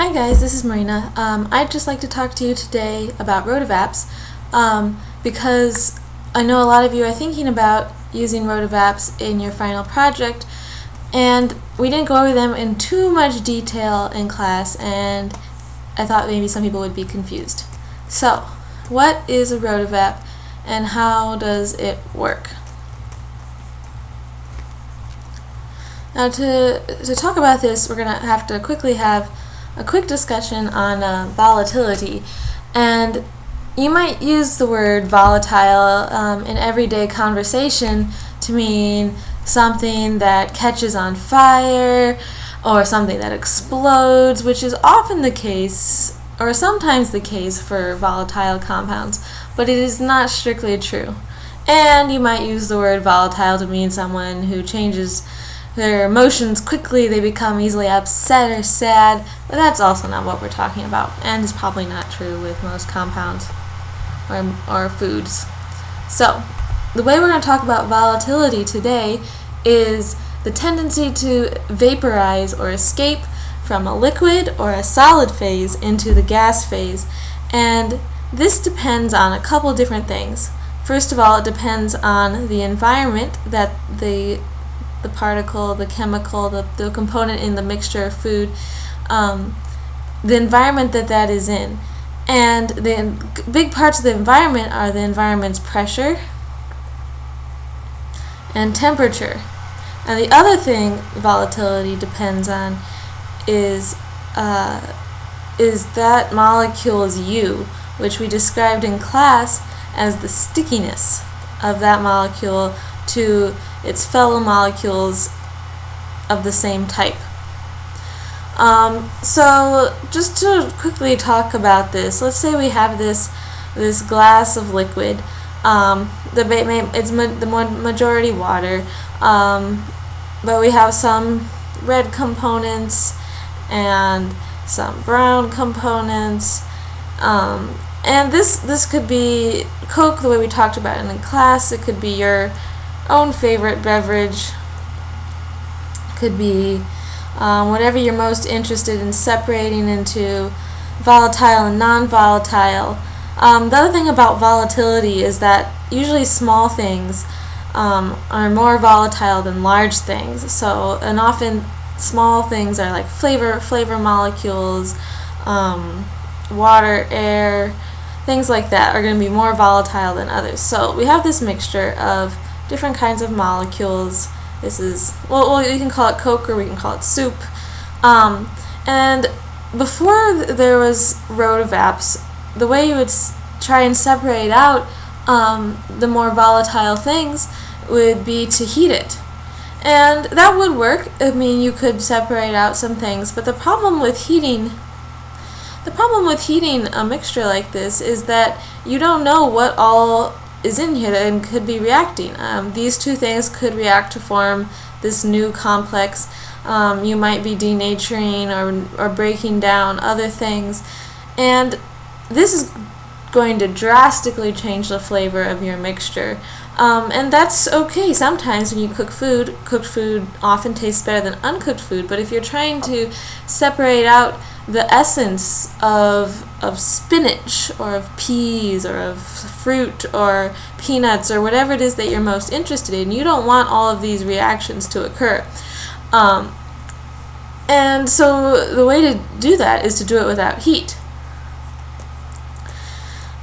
Hi guys, this is Marina. I'd just like to talk to you today about Rotovaps because I know a lot of you are thinking about using Rotovaps in your final project, and we didn't go over them in too much detail in class, and I thought maybe some people would be confused. So, what is a Rotovap and how does it work? Now to talk about this, we're going to have to quickly have a quick discussion on volatility. And you might use the word volatile in everyday conversation to mean something that catches on fire or something that explodes, which is often the case or sometimes the case for volatile compounds, but it is not strictly true. And you might use the word volatile to mean someone who changes their emotions quickly, they become easily upset or sad, but that's also not what we're talking about, and is probably not true with most compounds or foods. So, the way we're going to talk about volatility today is the tendency to vaporize or escape from a liquid or a solid phase into the gas phase, and this depends on a couple different things. First of all, it depends on the environment that the particle, the chemical, the component in the mixture of food, the environment that is in. And the big parts of the environment are the environment's pressure and temperature. And the other thing volatility depends on is that molecule's U, which we described in class as the stickiness of that molecule to its fellow molecules of the same type. So just to quickly talk about this, let's say we have this glass of liquid. It's the majority water, but we have some red components and some brown components. And this could be Coke, the way we talked about it in class. It could be your own favorite beverage, could be whatever you're most interested in separating into volatile and non-volatile. The other thing about volatility is that usually small things are more volatile than large things. So, and often small things are like flavor molecules, water, air, things like that are going to be more volatile than others. So we have this mixture of different kinds of molecules. This is, well, you can call it Coke or we can call it soup. And before there was Rotovaps, the way you would try and separate out the more volatile things would be to heat it. And that would work. I mean, you could separate out some things, but the problem with heating a mixture like this is that you don't know what all is in here and could be reacting. These two things could react to form this new complex. You might be denaturing or breaking down other things, and this is going to drastically change the flavor of your mixture. And that's okay. Sometimes when you cook food, cooked food often tastes better than uncooked food, but if you're trying to separate out the essence of spinach or of peas or of fruit or peanuts or whatever it is that you're most interested in, you don't want all of these reactions to occur. And so the way to do that is to do it without heat.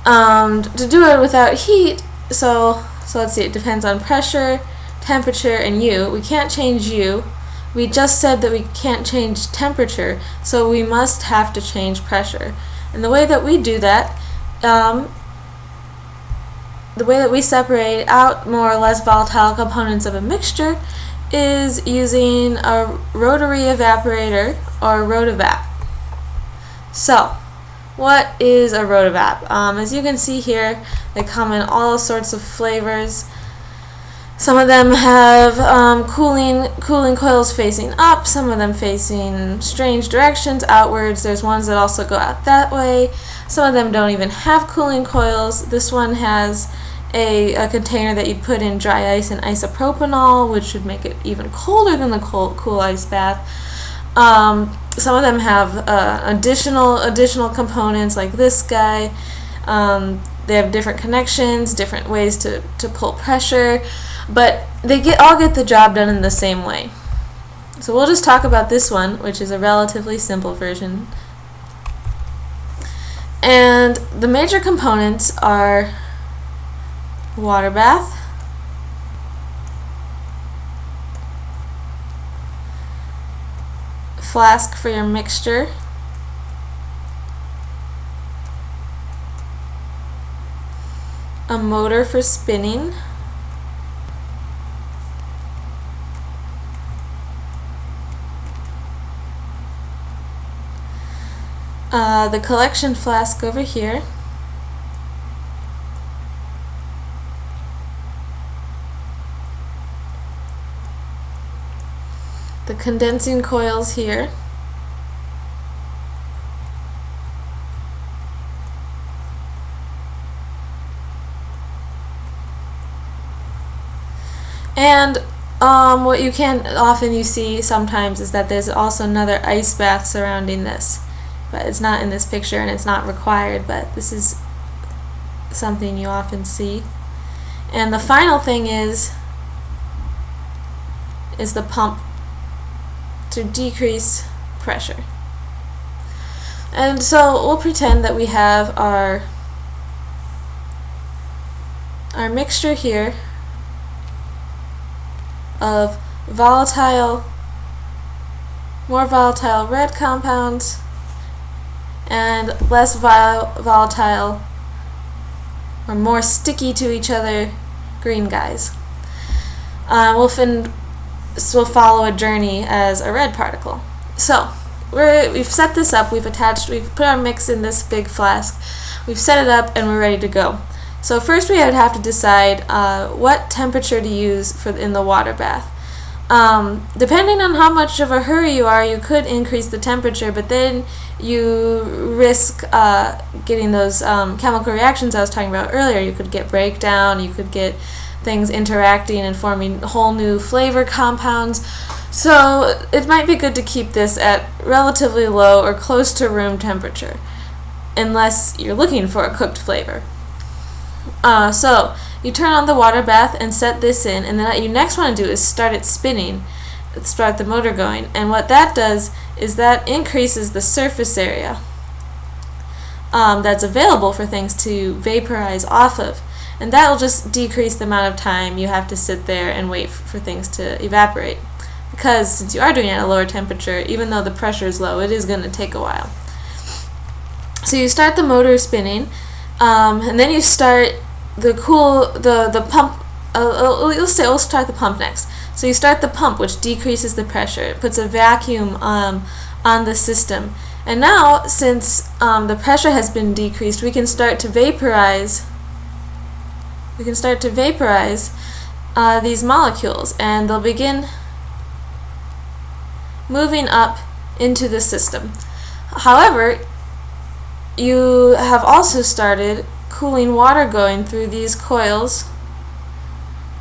To do it without heat, so let's see, it depends on pressure, temperature, and U. We can't change U. We just said that we can't change temperature, so we must have to change pressure. And the way that we do that, the way that we separate out more or less volatile components of a mixture is using a rotary evaporator or a Rotovap. So, what is a Rotovap? As you can see here, they come in all sorts of flavors. Some of them have cooling coils facing up, some of them facing strange directions, outwards. There's ones that also go out that way. Some of them don't even have cooling coils. This one has a container that you'd put in dry ice and isopropanol, which would make it even colder than the cool ice bath. Some of them have additional components, like this guy. They have different connections, different ways to pull pressure, but they all get the job done in the same way. So we'll just talk about this one, which is a relatively simple version. And the major components are water bath, flask for your mixture, a motor for spinning, the collection flask over here, the condensing coils here, and what you can often see sometimes is that there's also another ice bath surrounding this, but it's not in this picture and it's not required, but this is something you often see. And the final thing is the pump to decrease pressure. And so we'll pretend that we have our mixture here of more volatile red compounds and less volatile or more sticky to each other green guys. We'll follow a journey as a red particle. So we've set this up, we've put our mix in this big flask, we've set it up, and we're ready to go. So first we would have to decide what temperature to use in the water bath. Depending on how much of a hurry you are, you could increase the temperature, but then you risk getting those chemical reactions I was talking about earlier. You could get breakdown, you could get things interacting and forming whole new flavor compounds. So it might be good to keep this at relatively low or close to room temperature, unless you're looking for a cooked flavor. So you turn on the water bath and set this in, and then what you next want to do is start it spinning, start the motor going, and what that does is that increases the surface area that's available for things to vaporize off of, and that will just decrease the amount of time you have to sit there and wait for things to evaporate, because since you are doing it at a lower temperature, even though the pressure is low, it is going to take a while. So you start the motor spinning, and then you start the pump. We'll start the pump next. So you start the pump, which decreases the pressure. It puts a vacuum on the system. And now, since the pressure has been decreased, we can start to vaporize. These molecules, and they'll begin moving up into the system. However, you have also started cooling water going through these coils,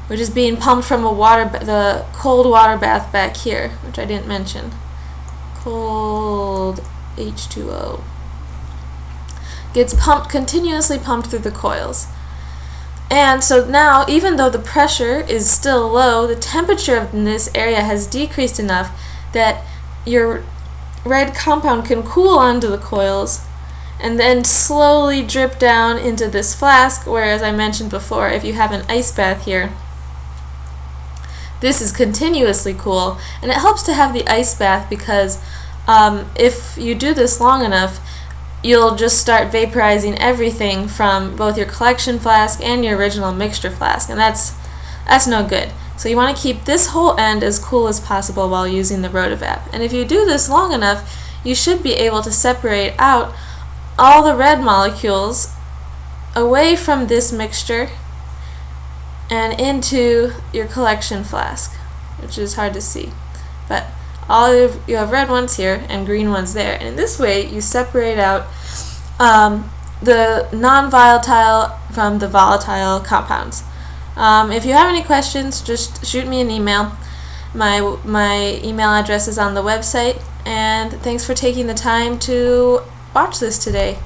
which is being pumped from the cold water bath back here, which I didn't mention. Cold H2O gets continuously pumped through the coils. And so now, even though the pressure is still low, the temperature in this area has decreased enough that your red compound can cool onto the coils and then slowly drip down into this flask, where, as I mentioned before, if you have an ice bath here, this is continuously cool, and it helps to have the ice bath because if you do this long enough, you'll just start vaporizing everything from both your collection flask and your original mixture flask, and that's no good. So you want to keep this whole end as cool as possible while using the Rotovap. And if you do this long enough, you should be able to separate out all the red molecules away from this mixture and into your collection flask, which is hard to see. But you have red ones here and green ones there, and in this way you separate out the non-volatile from the volatile compounds. If you have any questions, just shoot me an email, My email address is on the website, and thanks for taking the time to watch this today.